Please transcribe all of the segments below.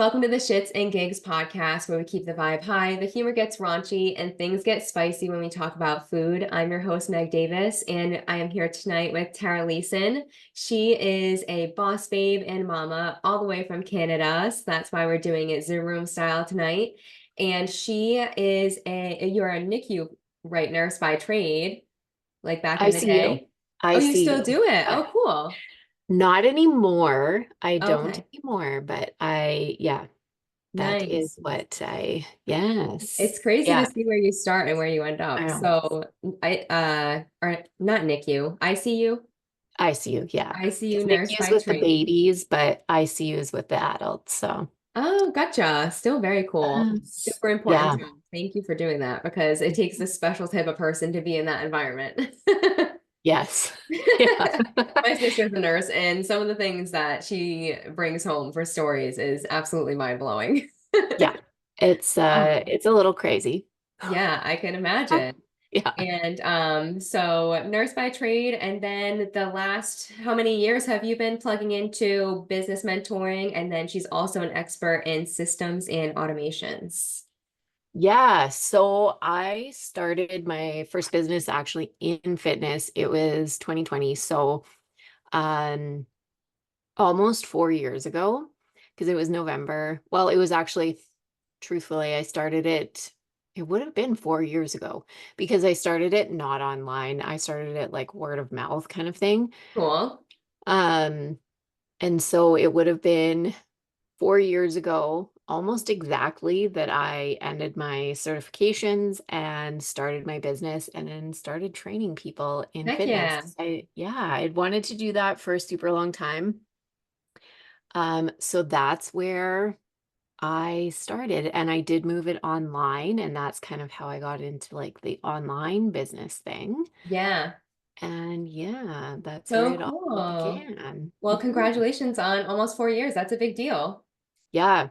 Welcome to the Shits and Gigs podcast, where we keep the vibe high, the humor gets raunchy, and things get spicy when we talk about food. I'm your host, Meg Davis, and I am here tonight with Tara Leson. She is a boss babe and mama all the way from Canada, so that's why we're doing it Zoom room style tonight. And you're a NICU right nurse by trade, like back I in the see you. day. Oh, I you see still you. do it? Yeah. Oh, cool. Not anymore. I don't Okay, anymore, but yeah, that is nice. yes. It's crazy to Yeah, see where you start and where you end I up. know. So or not NICU, ICU, ICU, yeah. ICU Because nurse NICU's by with the trade. babies, but ICU is with the adults. So, Oh, gotcha. Still very cool. yes. Super important Yeah. job. Thank you for doing that because it takes a special type of person to be in that environment. Yes. Yeah. My sister's a nurse, and some of the things that she brings home for stories is absolutely mind-blowing. Yeah. It's a little crazy. Yeah, I can imagine. Yeah. And so nurse by trade, and then the last how many years have you been plugging into business mentoring? And then she's also an expert in systems and automations. Yeah, so I started my first business actually in fitness. It was 2020. So, um almost 4 years ago because it was November. Well, it was actually, truthfully, it would have been 4 years ago because I started it not online. I started it like word of mouth kind of thing. Cool. Um, and so it would have been 4 years ago, almost exactly, that I ended my certifications and started my business and then started training people in Heck yeah. fitness. I'd wanted to do that for a super long time. So that's where I started, and I did move it online, and that's kind of how I got into like the online business thing. Yeah. And yeah, that's where So it all cool. began. Well, congratulations on almost 4 years. That's a big deal. Yeah,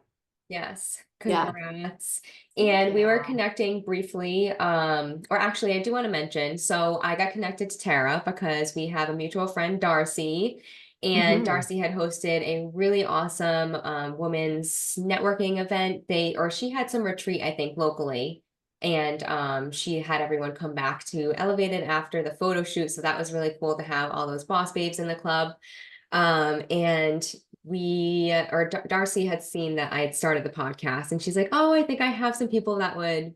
Yes, yeah. congrats. Thank And we were you. connecting briefly, or actually I do want to mention, so I got connected to Tara because we have a mutual friend, Darcy, and Hmm. Darcy had hosted a really awesome women's networking event. She had some retreat, I think, locally. And she had everyone come back to Elevated after the photo shoot. So that was really cool to have all those boss babes in the club. And Darcy had seen that I had started the podcast, and she's like, "Oh, I think I have some people that would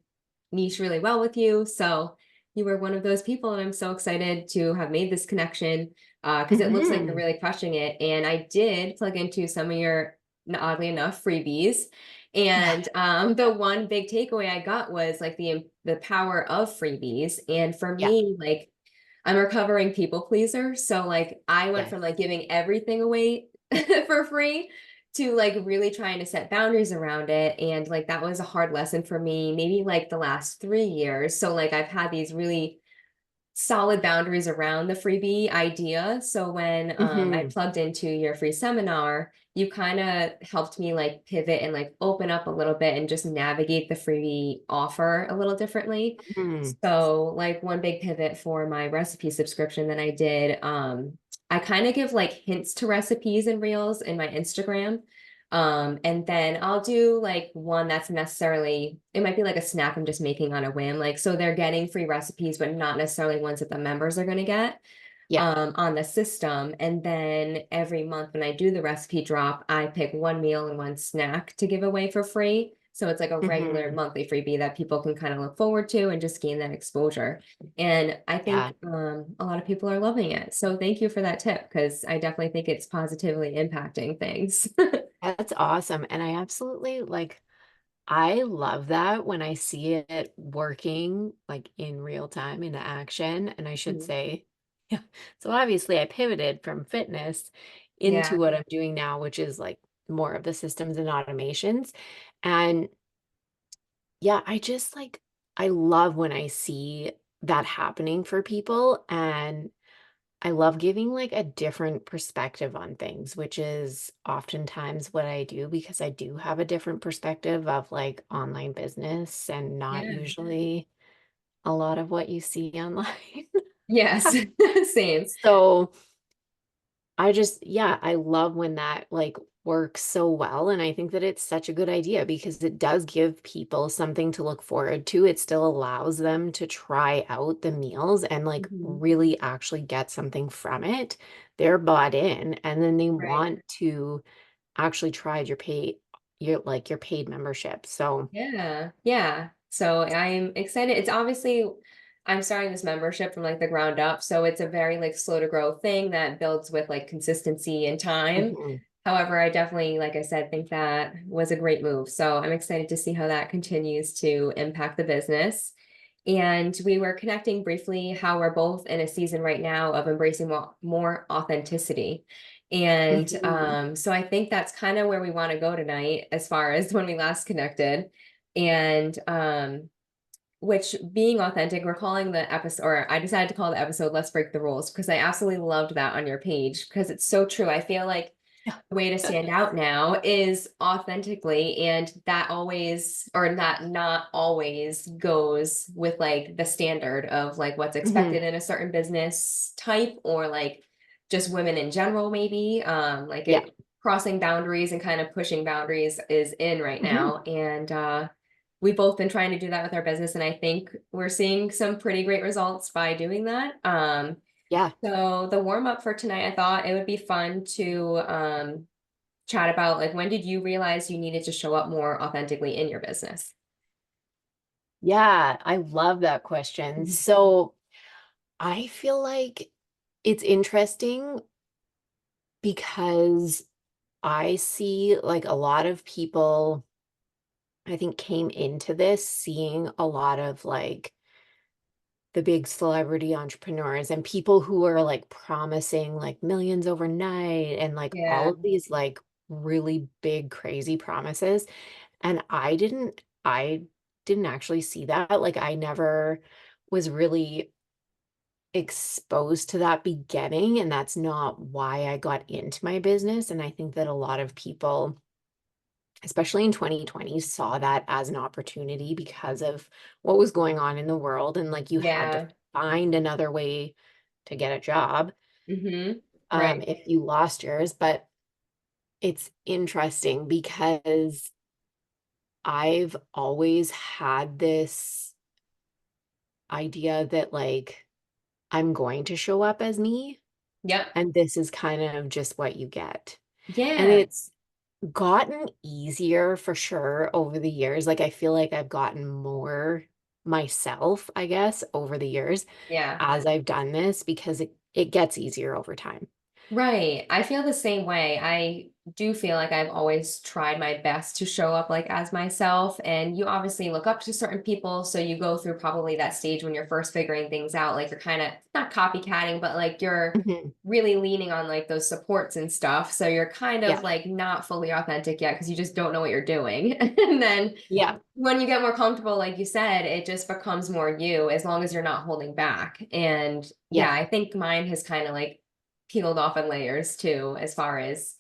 niche really well with you." So you were one of those people, and I'm so excited to have made this connection because it looks like you're Hmm. really crushing it. And I did plug into some of your, oddly enough, freebies. Yeah, And the one big takeaway I got was like the power of freebies. And for yeah, me, like I'm a recovering people pleaser. So like I went yes. from like giving everything away for free to like really trying to set boundaries around it. And like that was a hard lesson for me, maybe like the last 3 years. So like I've had these really solid boundaries around the freebie idea. So when I Hmm. plugged into your free seminar, you kind of helped me like pivot and like open up a little bit and just navigate the freebie offer a little differently. Hmm. So like one big pivot for my recipe subscription that I did, I kind of give like hints to recipes and reels in my Instagram. And then I'll do like one that's necessarily, it might be like a snack I'm just making on a whim. Like, so they're getting free recipes, but not necessarily ones that the members are going to get Yeah. on the system. And then every month when I do the recipe drop, I pick one meal and one snack to give away for free. So it's like a regular Hmm. monthly freebie that people can kind of look forward to and just gain that exposure. And I Yeah. think a lot of people are loving it. So thank you for that tip because I definitely think it's positively impacting things. That's awesome. And I love that when I see it working like in real time in action. And I should say, yeah. So obviously I pivoted from fitness into Yeah. what I'm doing now, which is like more of the systems and automations. And yeah, I love when I see that happening for people. And I love giving like a different perspective on things, which is oftentimes what I do because I do have a different perspective of like online business and not Yeah. usually a lot of what you see online. Yes. Same. So yeah, I love when that like works so well. And I think that it's such a good idea because it does give people something to look forward to. It still allows them to try out the meals and like Mhm. really actually get something from it. They're bought in and then they Right. want to actually try your paid membership. So, Yeah. Yeah. So I'm excited. It's obviously I'm starting this membership from like the ground up. So it's a very like slow to grow thing that builds with like consistency and time. mhm, However, I definitely, like I said, think that was a great move. So I'm excited to see how that continues to impact the business. And we were connecting briefly how we're both in a season right now of embracing more authenticity. And mhm, so I think that's kind of where we want to go tonight as far as when we last connected. And which being authentic, we're calling the episode, or I decided to call the episode Let's Break the Rules because I absolutely loved that on your page because it's so true. I feel like yeah. the way to stand out now is authentically, and that always, or that not always goes with like the standard of like what's mhm, expected in a certain business type, or like just women in general, maybe. Like yeah. it crossing boundaries and kind of pushing boundaries is in right Mhm, now. And we've both been trying to do that with our business, and I think we're seeing some pretty great results by doing that. yeah. So the warm up for tonight, I thought it would be fun to chat about like when did you realize you needed to show up more authentically in your business? Yeah, I love that question. Mhm. So, I feel like it's interesting because I see like a lot of people, I think, came into this seeing a lot of like the big celebrity entrepreneurs and people who are like promising like millions overnight and like all Yeah, of these like really big crazy promises. And I didn't actually see that. Like I never was really exposed to that beginning, and that's not why I got into my business. And I think that a lot of people, especially in 2020, saw that as an opportunity because of what was going on in the world. And like you had to yeah. find another way to get a job Right. if you lost yours. But it's interesting because I've always had this idea that like I'm going to show up as me, Yep. and this is kind of just what you get. And Yeah. it's gotten easier for sure over the years. Like I feel like I've gotten more myself, I guess, over the years Yeah. as I've done this because it gets easier over time. Right. I feel the same way. I do feel like I've always tried my best to show up like as myself. And you obviously look up to certain people. So you go through probably that stage when you're first figuring things out. Like you're kind of not copycatting, but like you're Mhm. really leaning on like those supports and stuff. So you're kind of Yeah. like not fully authentic yet because you just don't know what you're doing. And then Yeah. when you get more comfortable, like you said, it just becomes more you as long as you're not holding back. And yeah, Yeah. I think mine has kind of like peeled off in layers too, as far as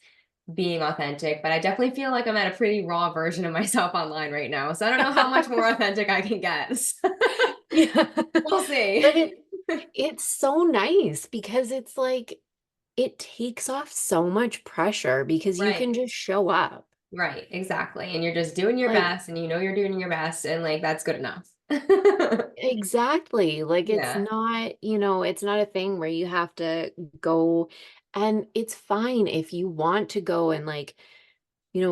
being authentic. But I definitely feel like I'm at a pretty raw version of myself online right now. So I don't know how much more authentic I can get. Yeah. We'll But see. it's so nice because it's like it takes off so much pressure because you Right. can just show up. Right. Exactly. And you're just doing your Like best and you know you're doing your best and like that's good enough. exactly. Like it's Yeah. not, it's not a thing where you have to go and it's fine if you want to go and like,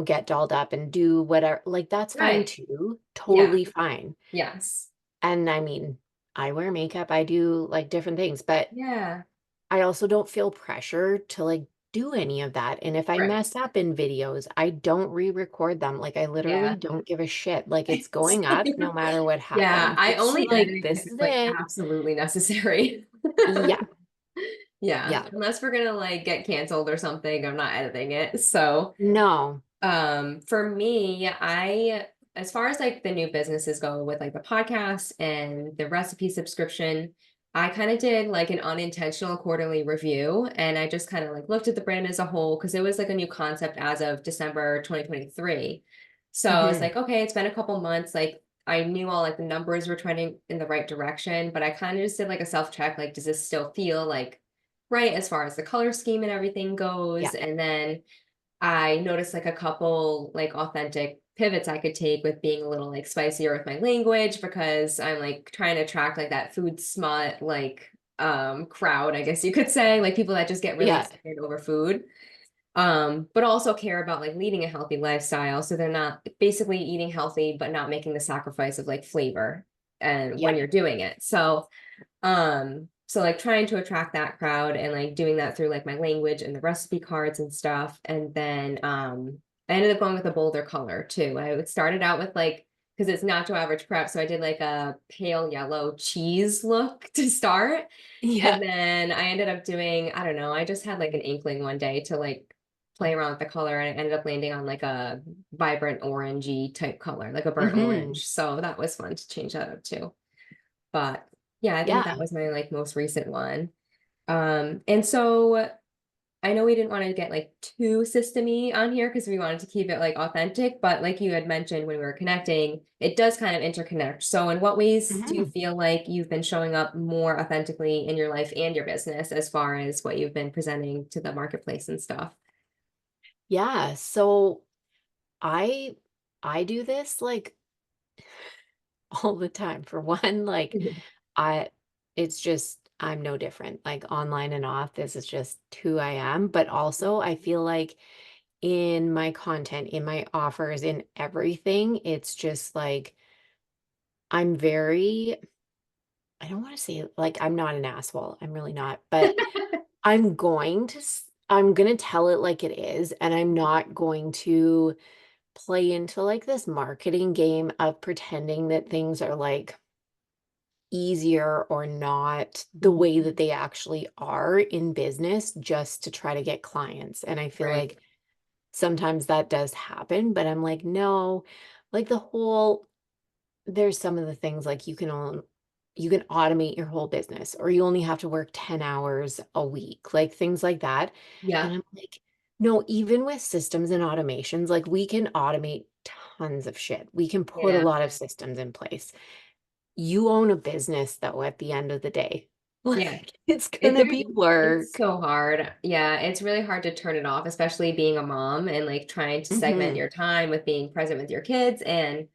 get dolled up and do whatever. Like that's fine Right. too. Yeah. Totally fine. Yes. And I mean, I wear makeup, I do like different things, but Yeah. I also don't feel pressure to like do any of that. And if I Right. mess up in videos, I don't re-record them. Like I literally Yeah. don't give a shit. Like it's going up no matter what Yeah. happens. I It's only edit like it if this is it's like it. absolutely necessary. Yeah. Yeah. Yeah. Unless we're gonna like get canceled or something, I'm not editing it. So No. for me, I as far as like the new businesses go with like the podcast and the recipe subscription, I kind of did like an unintentional quarterly review and I just kind of like looked at the brand as a whole because it was like a new concept as of December 2023. So I was Hmm. like, okay, it's been a couple months. Like I knew all like the numbers were trending in the right direction, but I kind of just did like a self check. Like, does this still feel like right as far as the color scheme and everything Yeah. goes? And then I noticed like a couple like authentic pivots I could take with being a little like spicier with my language because I'm like trying to attract like that food smut like crowd, I guess you could say, like people that just get really Yeah. excited over food. But also care about like leading a healthy lifestyle. So they're not basically eating healthy, but not making the sacrifice of like flavor and when Yep. you're doing it. So like trying to attract that crowd and like doing that through like my language and the recipe cards and stuff. And then I ended up going with a bolder color too. I started out with like because it's not to average prep, so I did like a pale yellow cheese look to start. Yeah. And then I ended up doing, I don't know, I just had like an inkling one day to like play around with the color and I ended up landing on like a vibrant orangey type color, like a burnt Hmm. orange. So that was fun to change that up too. But yeah, I think Yeah. that was my like most recent one. And so I know we didn't want to get like too systemy on here because we wanted to keep it like authentic, but like you had mentioned when we were connecting, it does kind of interconnect. So in what ways do you Hmm. feel like you've been showing up more authentically in your life and your business as far as what you've been presenting to the marketplace and stuff? Yeah. So I I do this like all the time. For one, like I it's just I'm no different. Like online and off, this is just who I am. But also I feel like in my content, in my offers, in everything, it's just like I'm very I don't want to say like I'm not an asshole. I'm really not. But I'm going to tell it like it is, and I'm not going to play into like this marketing game of pretending that things are like easier or not the way that they actually are in business just to try to get clients. And I feel Right. like sometimes that does happen, but I'm like, no, like there's some of the things like you can automate your whole business or you only have to work 10 hours a week, like things like that. And Yeah. I'm like, no, even with systems and automations, like we can automate tons of shit. We can put a Yeah. lot of systems in place. You own a business though at the end of the day. Yeah. Like it's It, gonna there, be it's work. so hard. Yeah, it's really hard to turn it off, especially being a mom and like trying to segment Hmm. your time with being present with your kids and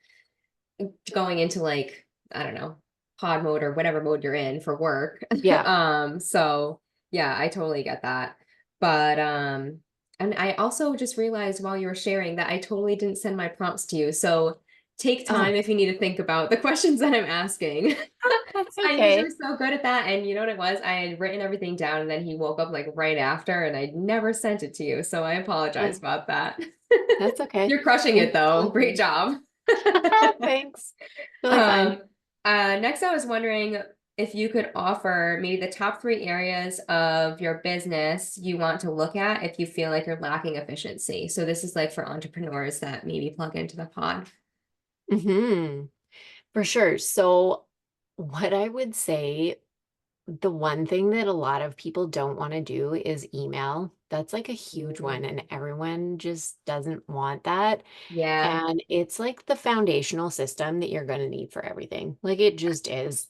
going into like, I don't know, pod mode or whatever mode you're in for work. Yeah. So yeah, I totally get that. But and I also just realized while you were sharing that I totally didn't send my prompts to you. So take time Oh, if you need to think about the questions that I'm asking. that's I'm usually okay. so good at that. And you know what it was? I had written everything down and then he woke up like right after and I never sent it to you. So I apologize Oh, about that. that's okay. You're crushing it It's though. totally Great fine. job. Thanks. Totally fine. Um, Next, I was wondering if you could offer maybe the top three areas of your business you want to look at if you feel like you're lacking efficiency. So this is like for entrepreneurs that maybe plug into the pod. Hmm. For sure. So, what I would say, the one thing that a lot of people don't want to do is email. That's like a huge one, Mm. and everyone just doesn't want that. Yeah, And it's like the foundational system that you're going to need for everything. Like it just is.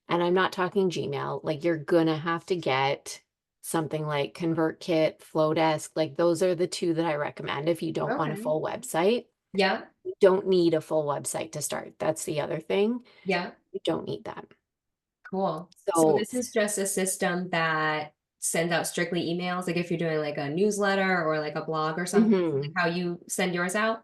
And I'm not talking Gmail. Like you're going to have to get something like ConvertKit, Flowdesk. Like those are the two that I recommend if you don't want a okay. full website. Yeah, You don't need a full website to start. That's the other thing. yeah, You don't need that. cool. So So, this is just a system that sends out strictly emails, like if you're doing like a newsletter or like a blog or something, like mhm. how you send yours out.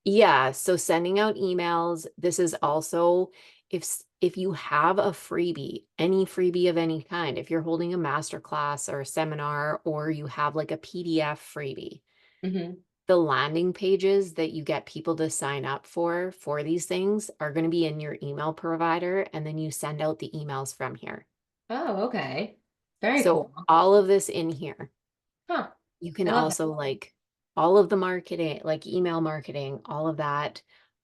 Yeah, so sending out emails, this is also if you have a freebie, any freebie of any kind, if you're holding a master class or a seminar or you have like a PDF freebie, Hmm. the landing pages that you get people to sign up for these things are going to be in your email provider and then you send out the emails from here. Oh, okay. Very So cool. all of this in here. Huh. You can I love that. also like all of the marketing, like email marketing, all of that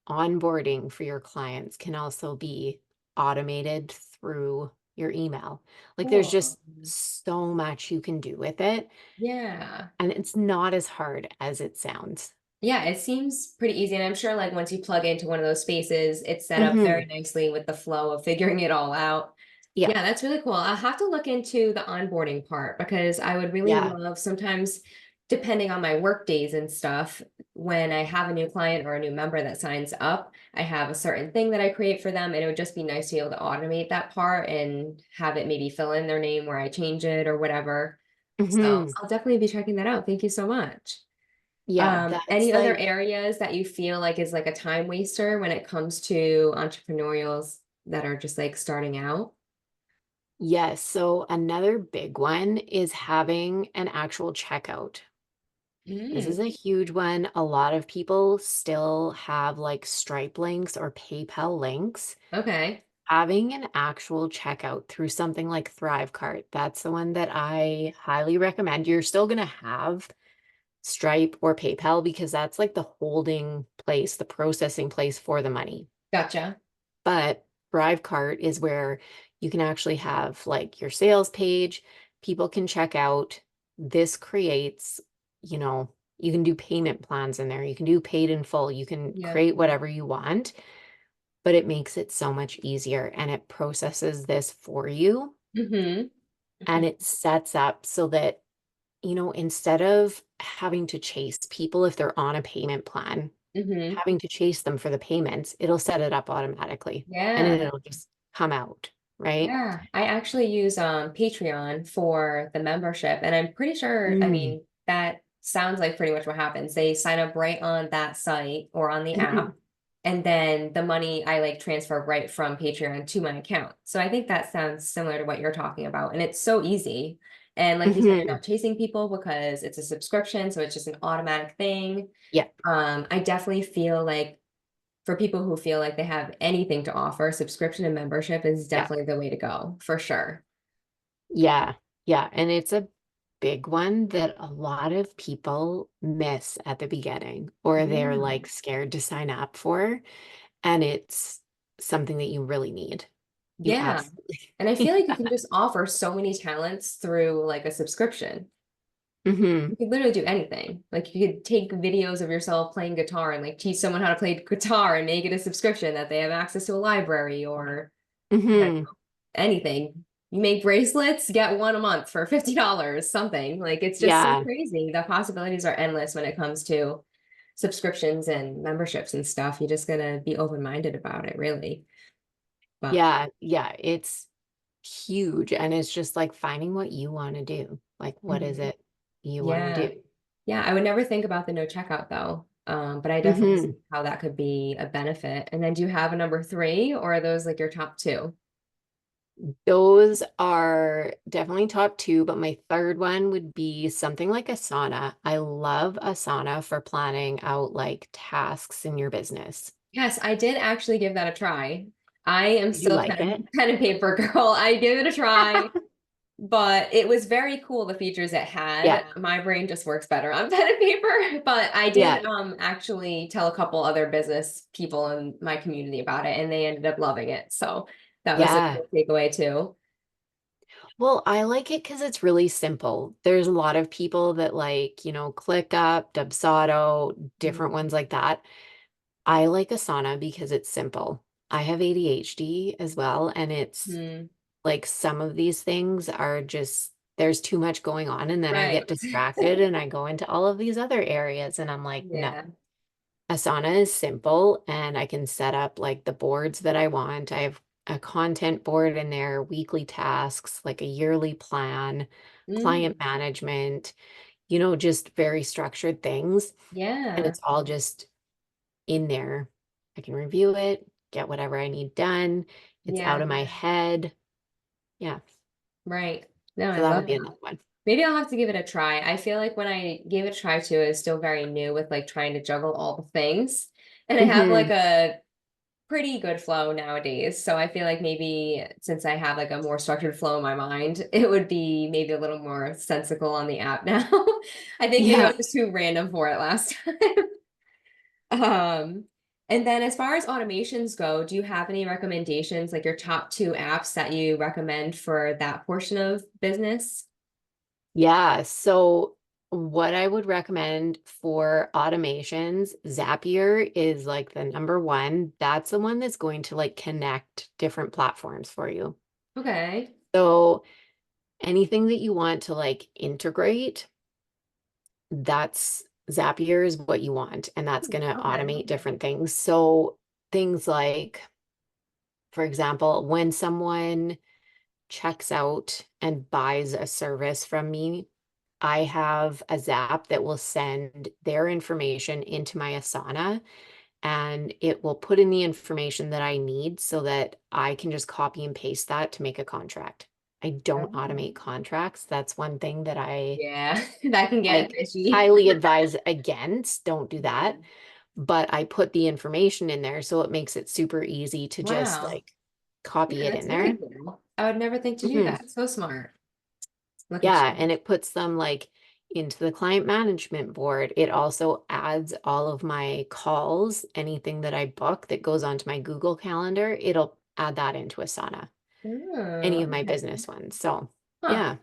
onboarding for your clients can also be automated through your email. Like there's Cool. just so much you can do with it, Yeah. and it's not as hard as it sounds. Yeah, it seems pretty easy. And I'm sure like once you plug into one of those spaces, it's set up very Hmm. nicely with the flow of figuring it all out. Yeah. Yeah, that's really cool. I'll have to look into the onboarding part because I would really Yeah. love sometimes depending on my work days and stuff, when I have a new client or a new member that signs up, I have a certain thing that I create for them, and it would just be nice to be able to automate that part and have it maybe fill in their name where I change it or whatever. So Hmm. I'll definitely be checking that out. Thank you so much. Yeah, that's Any other like, areas that you feel like is like a time waster when it comes to entrepreneurials that are just like starting out? yes. So another big one is having an actual checkout. This Mm, is a huge one. A lot of people still have like Stripe links or PayPal links. okay. Having an actual checkout through something like Thrivecart, that's the one that I highly recommend. You're still going to have Stripe or PayPal because that's like the holding place, the processing place for the money. Gotcha. But Thrivecart is where you can actually have like your sales page, people can check out. This creates, you know, you can do payment plans in there. You can do paid in full. You can Yep. create whatever you want, but it makes it so much easier and it processes this for you Mm-hmm. and it sets up so that, instead of having to chase people if they're on a payment plan, Mm-hmm. having to chase them for the payments, it'll set it up automatically and Yeah. it'll just come out, right? Yeah, I actually use Patreon for the membership, and I'm pretty sure, I Mm. mean, that sounds like pretty much what happens. They sign up right on that site or on the app, Mhm. and then the money I like transfer right from Patreon to my account. So I think that sounds similar to what you're talking about, and it's so easy. And like you said, you're Mhm. not chasing people because it's a subscription, so it's just an automatic thing. Yeah, I definitely feel like for people who feel like they have anything to offer, subscription and membership is yeah, definitely the way to go, for sure. yeah, yeah. And it's a big one that a lot of people miss at the beginning, or they're Yeah. like scared to sign up for. And it's something that you really need. You Yeah. absolutely. And I feel like you Yeah. can just offer so many talents through like a subscription. Hmm. You could literally do anything. Like you could take videos of yourself playing guitar and like teach someone how to play guitar and make it a subscription that they have access to a library or I don't Hmm. know, anything. You make bracelets, get one a month for $50, something. Like it's just so Yeah. crazy. The possibilities are endless when it comes to subscriptions and memberships and stuff. You just gotta be open-minded about it, really. But Yeah. Yeah. It's huge. And it's just like finding what you want to do. Like, what is mhm. it you want to Yeah. do? Yeah, I would never think about the no checkout though. But I definitely see Hmm. how that could be a benefit. And then do you have a number three or are those like your top two? Those are definitely top two, but my third one would be something like Asana. I love Asana for planning out like tasks in your business. Yes, I did actually give that a try. I am Did you still like it? pen and paper girl. I give it a try, but it was very cool the features it Yeah. had. My brain just works better on pen and paper. But I Yeah. did actually tell a couple other business people in my community about it and they ended up loving it. So that was a Yeah. cool takeaway too. Well, I like it because it's really simple. There's a lot of people that like, ClickUp, Dubsado, different ones like that. I like Asana because it's simple. I have ADHD as well, and it's Mm-hmm. like some of these things are just there's too much going on, and then I Right. get distracted and I go into all of these other areas, and I'm like, no. Yeah. Asana is simple and I can set up like the boards that I want. I have a content board in there, weekly tasks, like a yearly plan, Mm, client management, just very structured things. And yeah. it's all just in there. I can review it, get whatever I need done. It's out Yeah. of my head. Yeah. Right. No, So I that love would be that. another one. Maybe I'll have to give it a try. I feel like when I gave it a try too, it's still very new with like trying to juggle all the things. And I have like Hmm. a pretty good flow nowadays. So I feel like maybe since I have like a more structured flow in my mind, it would be maybe a little more sensical on the app now. I think maybe I Yeah. was too random for it last time. Um, and then as far as automations go, do you have any recommendations, like your top two apps that you recommend for that portion of business? Yeah. So, what I would recommend for automations, Zapier is like the number one. That's the one that's going to like connect different platforms for you. Okay. So, anything that you want to like integrate, that's Zapier is what you want, and that's going to Okay. automate different things. So things like, for example, when someone checks out and buys a service from me, I have a Zap that will send their information into my Asana, and it will put in the information that I need so that I can just copy and paste that to make a contract. I don't Oh. automate contracts. That's one thing that I Yeah, that can get like fishy. highly advise against. Don't do that. Mhm. But I put the information in there so it makes it super easy to just Wow. like Yeah, copy it that's in very there. cool. I would never think to do Mhm. that. So smart. Look at Yeah, you. and it puts them like into the client management board. It also adds all of my calls, anything that I book that goes onto my Google Calendar, it'll add that into Asana, Oh, any of my okay. business ones. So, Huh. yeah,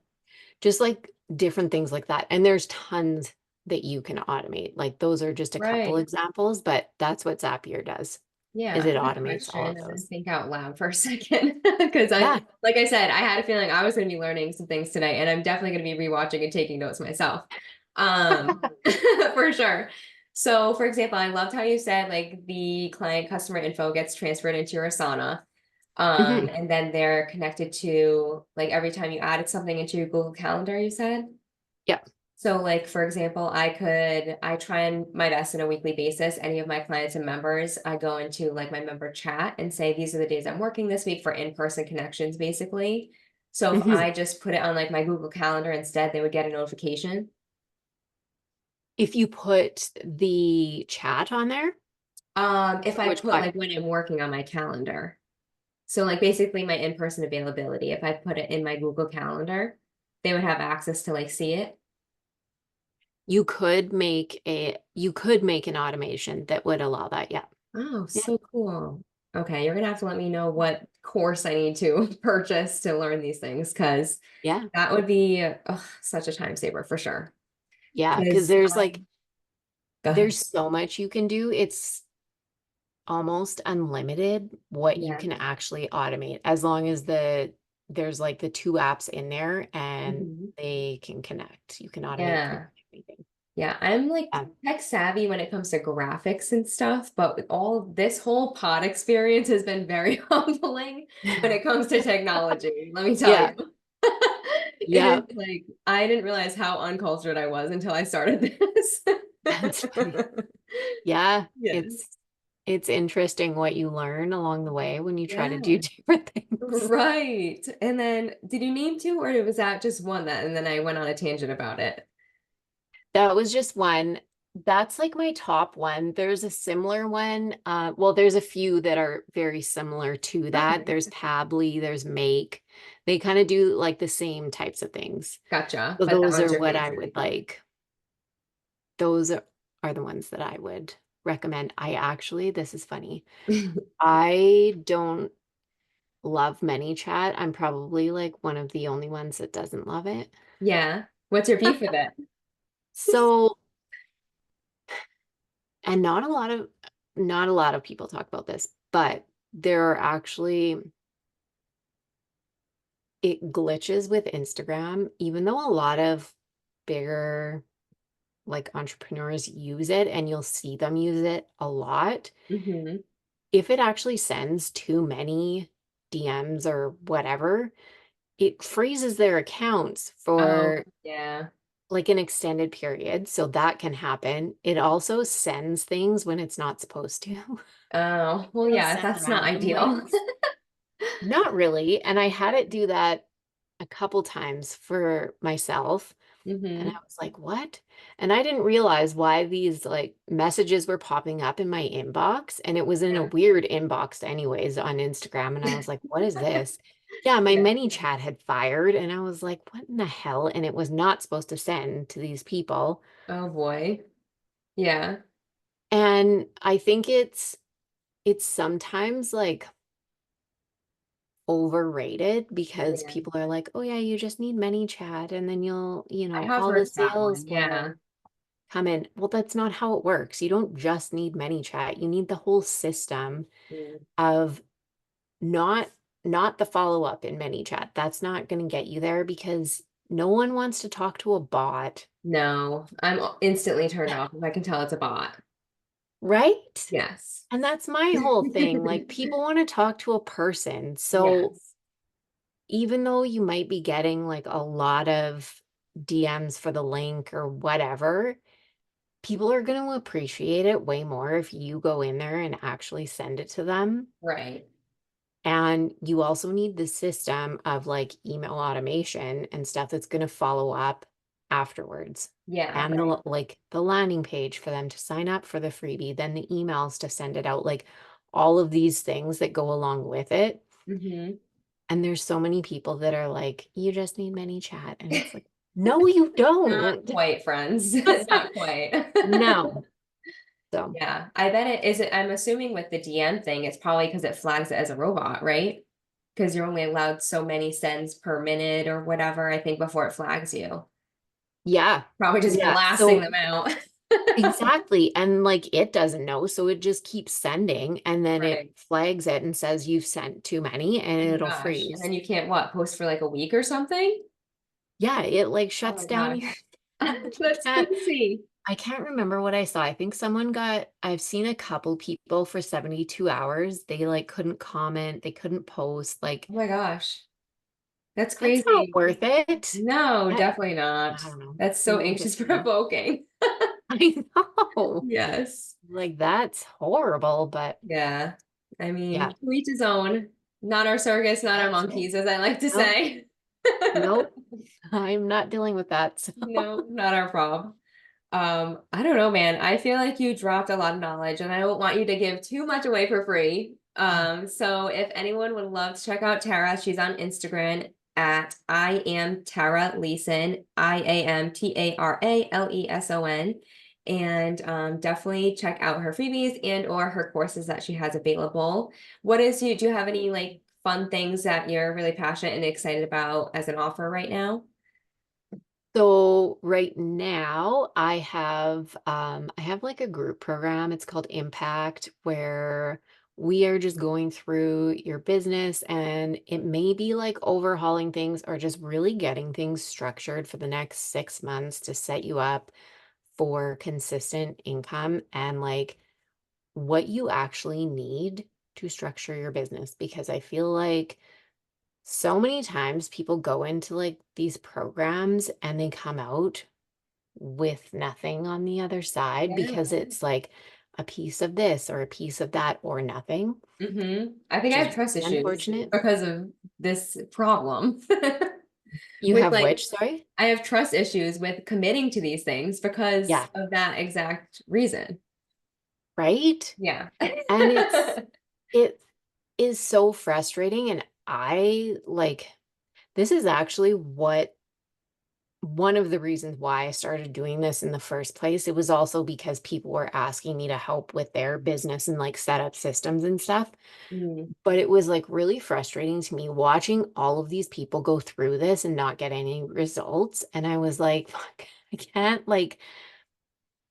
just like different things like that. And there's tons that you can automate. Like those are just a couple Right. examples, but that's what Zapier does, Yeah, is I it have a automates all question of and then those. think out loud for a second. Because Yeah. like I said, I had a feeling I was going to be learning some things today, and I'm definitely going to be rewatching and taking notes myself. Um, for sure. So, for example, I loved how you said like the client customer info gets transferred into your Asana. Mhm. And then they're connected to like every time you added something into your Google Calendar, you said? Yeah. So like for example, I try and my best on a weekly basis. Any of my clients and members, I go into like my member chat and say, these are the days I'm working this week for in-person connections, basically. So if Mhm. I just put it on like my Google Calendar instead, they would get a notification. If you put the chat on there, If I which put part? like when I'm working on my calendar. So like basically my in-person availability, if I put it in my Google Calendar, they would have access to like see it. You could make an automation that would allow that. Yeah. Oh, Yeah. so cool. Okay, you're gonna have to let me know what course I need to purchase to learn these things because Yeah. that would be such a time saver for sure. Yeah. Because Because there's like, go ahead. there's so much you can do. It's almost unlimited what you Yeah. can actually automate as long as there's like the two apps in there and Mhm. they can connect. You can automate pretty Yeah. much anything. Yeah. I'm like Yeah. tech savvy when it comes to graphics and stuff, but with all this whole pod experience has been very humbling when it comes to technology. Let me tell you. Yeah. Yeah. It's like I didn't realize how uncultured I was until I started this. That's funny. Yeah. Yeah. It's interesting what you learn along the way when you try to do Yeah. different things. Right. And then did you name two or was that just one that and then I went on a tangent about it? That was just one. That's like my top one. There's a similar one. Well, there's a few that are very similar to that. Okay. There's Pabbly, there's Make. They kind of do like the same types of things. Gotcha. So But that those one's are your what I favorite. would like. Those are the ones that I would recommend. I actually, this is funny. I don't love ManyChat. I'm probably like one of the only ones that doesn't love it. Yeah. What's your beef with it? So, and not a lot of people talk about this, but there are actually it glitches with Instagram, even though a lot of bigger like entrepreneurs use it and you'll see them use it a lot. Hmm. If it actually sends too many DMs or whatever, it freezes their accounts Oh, for yeah. like an extended period. So that can happen. It also sends things when it's not supposed to. Oh, well, It'll yeah, send that's not random ideal. links. Not really. And I had it do that a couple times for myself. And I Hmm. was like, what? And I didn't realize why these like messages were popping up in my inbox. And it was in a Yeah. weird inbox, anyways, on Instagram. And I was like, what is this? Yeah, my Yeah. mini chat had fired. And I was like, what in the hell? And it was not supposed to send to these people. Oh boy. Yeah. And I think it's sometimes like overrated because Yeah. people are like, oh yeah, you just need many chat and then I have all the heard that sales one. Yeah. will come in. Well, that's not how it works. You don't just need many chat. You need the whole system Mm. of not not the follow-up in many chat. That's not going to get you there because no one wants to talk to a bot No, I'm instantly turned off if I can tell it's a bot. Right? Yes. And that's my whole thing. Like people want to talk to a person. So Yes. even though you might be getting like a lot of DMs for the link or whatever, people are going to appreciate it way more if you go in there and actually send it to them. Right. And you also need the system of like email automation and stuff that's going to follow up afterwards. Yeah. And the like the landing page for them to sign up for the freebie, then the emails to send it out, like all of these things that go along with it. Hmm. And there's so many people that are like, you just need many chat. And it's like, no, you Not don't. quite, friends. Not quite. No. So, Yeah, I bet it is. I'm assuming with the DM thing, it's probably because it flags it as a robot, right? Because you're only allowed so many sends per minute or whatever, I think, before it flags you. yeah. Probably just Yeah. blasting So, them out. exactly. And like it doesn't know. So it just keeps sending and then it Right. flags it and says you've sent too many and Oh my it'll gosh. And freeze. then you can't what, post for like a week or something? Yeah. It like Oh shuts my down gosh. your, you That's can't, crazy. I can't remember what I saw. I think I've seen a couple people for 72 hours. They like couldn't comment, they couldn't post. Like, Oh my gosh. That's that's not crazy. worth it. No, That, definitely not. I don't know. That's It so won't get anxious through. provoking. I know. Yes. Like, that's horrible, but Yeah. I mean, yeah, to each his own. Not our circus, not our that's right. monkeys, as I like to Nope, say. nope. I'm not dealing with that. So. No, not our problem. I don't know, man. I feel like you dropped a lot of knowledge and I don't want you to give too much away for free. So if anyone would love to check out Tara, she's on Instagram at I am Tara Leson, IAMTARALESON. And definitely check out her freebies and or her courses that she has available. Do you have any like fun things that you're really passionate and excited about as an offer right now? So right now I have like a group program. It's called Impact, where we are just going through your business and it may be like overhauling things or just really getting things structured for the next 6 months to set you up for consistent income and like what you actually need to structure your business. Because I feel like so many times people go into like these programs and they come out with nothing on the other side because Yeah. it's like a piece of this or a piece of that or nothing, I think which I is have trust really issues unfortunate. because of this problem. You With have like, which, sorry? I have trust issues with committing to these things because Yeah, of that exact reason. right? Yeah. And it is so frustrating. And I like, this is actually what one of the reasons why I started doing this in the first place. It was also because people were asking me to help with their business and like set up systems and stuff. Mm, But it was like really frustrating to me watching all of these people go through this and not get any results. And I was like, fuck, I can't, like,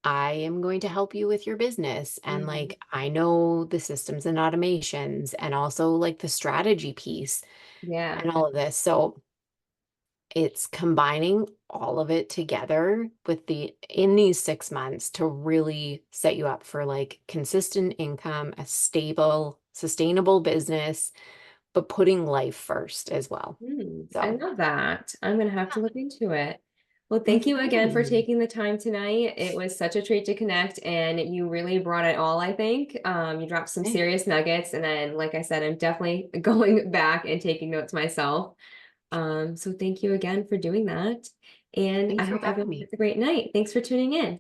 I am going to help you with your business. And mhm. like, I know the systems and automations and also like the strategy piece Yeah. and all of this. So it's combining all of it together with in these 6 months to really set you up for like consistent income, a stable, sustainable business, but putting life first as well. I So, love that. I'm gonna have to yeah. look into it. Well, thank you again for Mhm. taking the time tonight. It was such a treat to connect, and you really brought it all, I think. You dropped some Hey, serious nuggets, and then, like I said, I'm definitely going back and taking notes myself. So thank you again for doing that. And I thanks for hope having everyone me. has a great night. Thanks for tuning in.